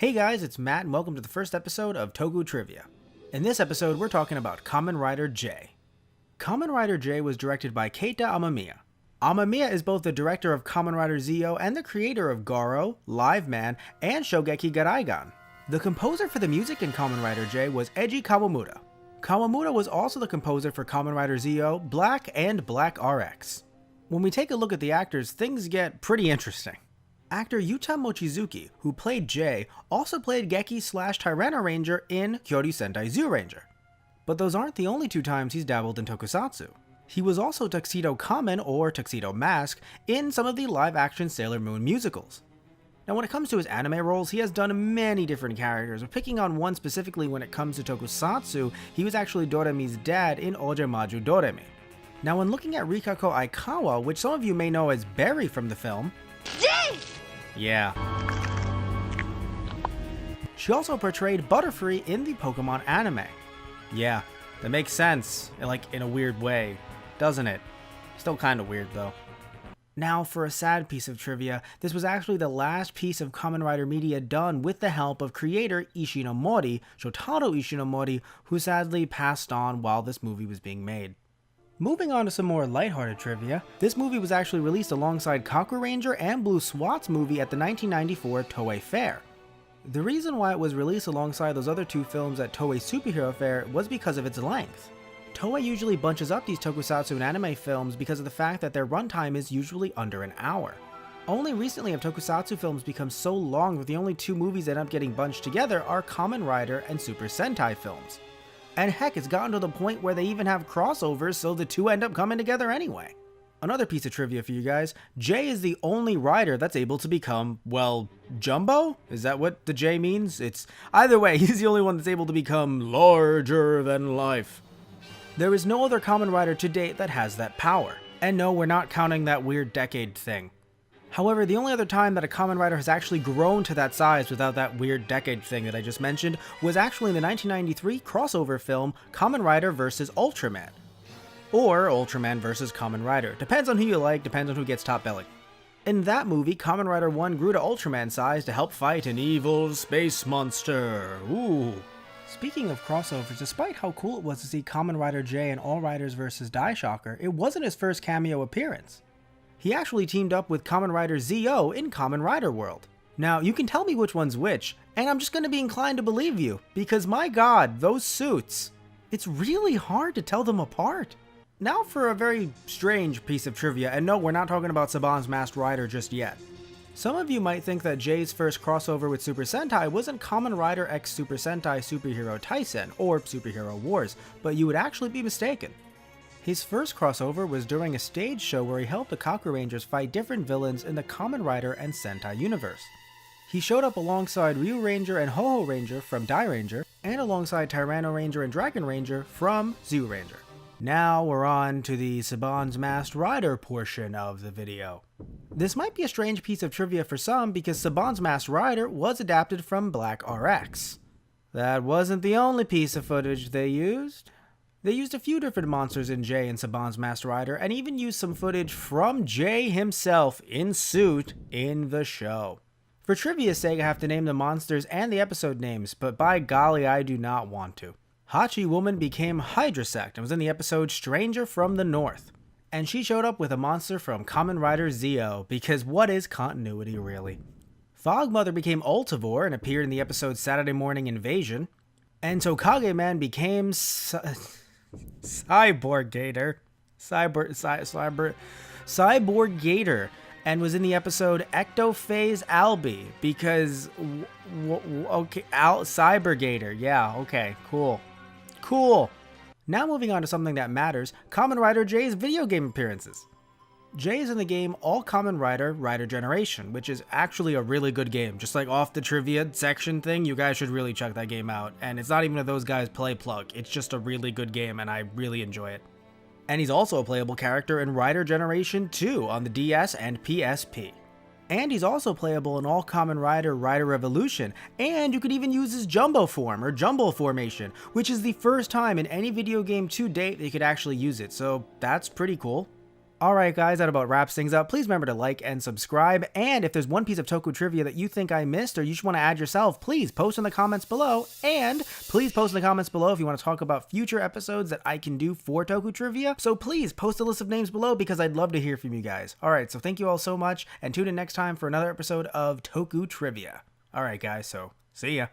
Hey guys, it's Matt and welcome to the first episode of Toku Trivia. In this episode, we're talking about Kamen Rider J. Kamen Rider J was directed by Keita Amamiya. Amamiya is both the director of Kamen Rider J and the creator of Garo, Live Man, and Shogeki Garaigan. The composer for the music in Kamen Rider J was Eiji Kawamura. Kawamura was also the composer for Kamen Rider J, Black, and Black RX. When we take a look at the actors, things get pretty interesting. Actor Yuta Mochizuki, who played J, also played Geki/Tyranno Ranger in Kyoryu Sentai Zyuranger. But those aren't the only two times he's dabbled in Tokusatsu. He was also Tuxedo Kamen, or Tuxedo Mask, in some of the live-action Sailor Moon musicals. Now when it comes to his anime roles, he has done many different characters, but picking on one specifically when it comes to Tokusatsu, he was actually Doremi's dad in Ojamaju Doremi. Now when looking at Rikako Aikawa, which some of you may know as Berry from the film, J! Yeah. She also portrayed Butterfree in the Pokemon anime. Yeah, that makes sense, in a weird way, doesn't it? Still kinda weird though. Now for a sad piece of trivia, this was actually the last piece of Kamen Rider media done with the help of creator Ishinomori, Shotaro Ishinomori, who sadly passed on while this movie was being made. Moving on to some more lighthearted trivia, this movie was actually released alongside Kaku Ranger and Blue Swat's movie at the 1994 Toei Fair. The reason why it was released alongside those other two films at Toei Superhero Fair was because of its length. Toei usually bunches up these tokusatsu and anime films because of the fact that their runtime is usually under an hour. Only recently have tokusatsu films become so long that the only two movies that end up getting bunched together are Kamen Rider and Super Sentai films. And heck, it's gotten to the point where they even have crossovers, so the two end up coming together anyway. Another piece of trivia for you guys, J is the only rider that's able to become, well, Jumbo? Is that what the J means? It's either way, he's the only one that's able to become larger than life. There is no other Kamen Rider to date that has that power. And no, we're not counting that weird decade thing. However, the only other time that a Kamen Rider has actually grown to that size without that weird decade thing that I just mentioned was actually in the 1993 crossover film Kamen Rider vs. Ultraman. Or Ultraman vs. Kamen Rider. Depends on who you like, depends on who gets top billing. In that movie, Kamen Rider 1 grew to Ultraman size to help fight an evil space monster. Ooh. Speaking of crossovers, despite how cool it was to see Kamen Rider J in All Riders vs. Daishocker, it wasn't his first cameo appearance. He actually teamed up with Kamen Rider Zo in Kamen Rider World. Now, you can tell me which one's which, and I'm just going to be inclined to believe you, because my god, those suits, it's really hard to tell them apart. Now for a very strange piece of trivia, and no, we're not talking about Saban's Masked Rider just yet. Some of you might think that J's first crossover with Super Sentai wasn't Kamen Rider X Super Sentai Superhero Taisen, or Superhero Wars, but you would actually be mistaken. His first crossover was during a stage show where he helped the Kaku Rangers fight different villains in the Kamen Rider and Sentai universe. He showed up alongside Ryu Ranger and Ho-Ho Ranger from Dai Ranger, and alongside Tyranno Ranger and Dragon Ranger from Zyuranger. Now we're on to the Saban's Masked Rider portion of the video. This might be a strange piece of trivia for some because Saban's Masked Rider was adapted from Black RX. That wasn't the only piece of footage they used. They used a few different monsters in J and Saban's Masked Rider, and even used some footage from J himself in suit in the show. For trivia's sake, I have to name the monsters and the episode names, but by golly, I do not want to. Hachi Woman became Hydrasect and was in the episode Stranger from the North. And she showed up with a monster from Kamen Rider Zo, because what is continuity really? Fog Mother became Ultivore and appeared in the episode Saturday Morning Invasion. And Tokage Man became Cyborg Gator. Cyborg Gator, and was in the episode Ectophase Albi, because, okay, Cyber Gator, yeah, okay, cool. Now moving on to something that matters, Kamen Rider J's video game appearances. J is in the game All Kamen Rider Rider Generation, which is actually a really good game. Just like off the trivia section thing, you guys should really check that game out. And it's not even a Those Guys Play plug, it's just a really good game and I really enjoy it. And he's also a playable character in Rider Generation 2 on the DS and PSP. And he's also playable in All Kamen Rider Rider Revolution, and you could even use his Jumbo form, or Jumbo formation, which is the first time in any video game to date that you could actually use it, so that's pretty cool. Alright guys, that about wraps things up. Please remember to like and subscribe, and if there's one piece of Toku Trivia that you think I missed or you just want to add yourself, please post in the comments below, and please post in the comments below if you want to talk about future episodes that I can do for Toku Trivia. So please post a list of names below because I'd love to hear from you guys. Alright, so thank you all so much, and tune in next time for another episode of Toku Trivia. Alright guys, so see ya.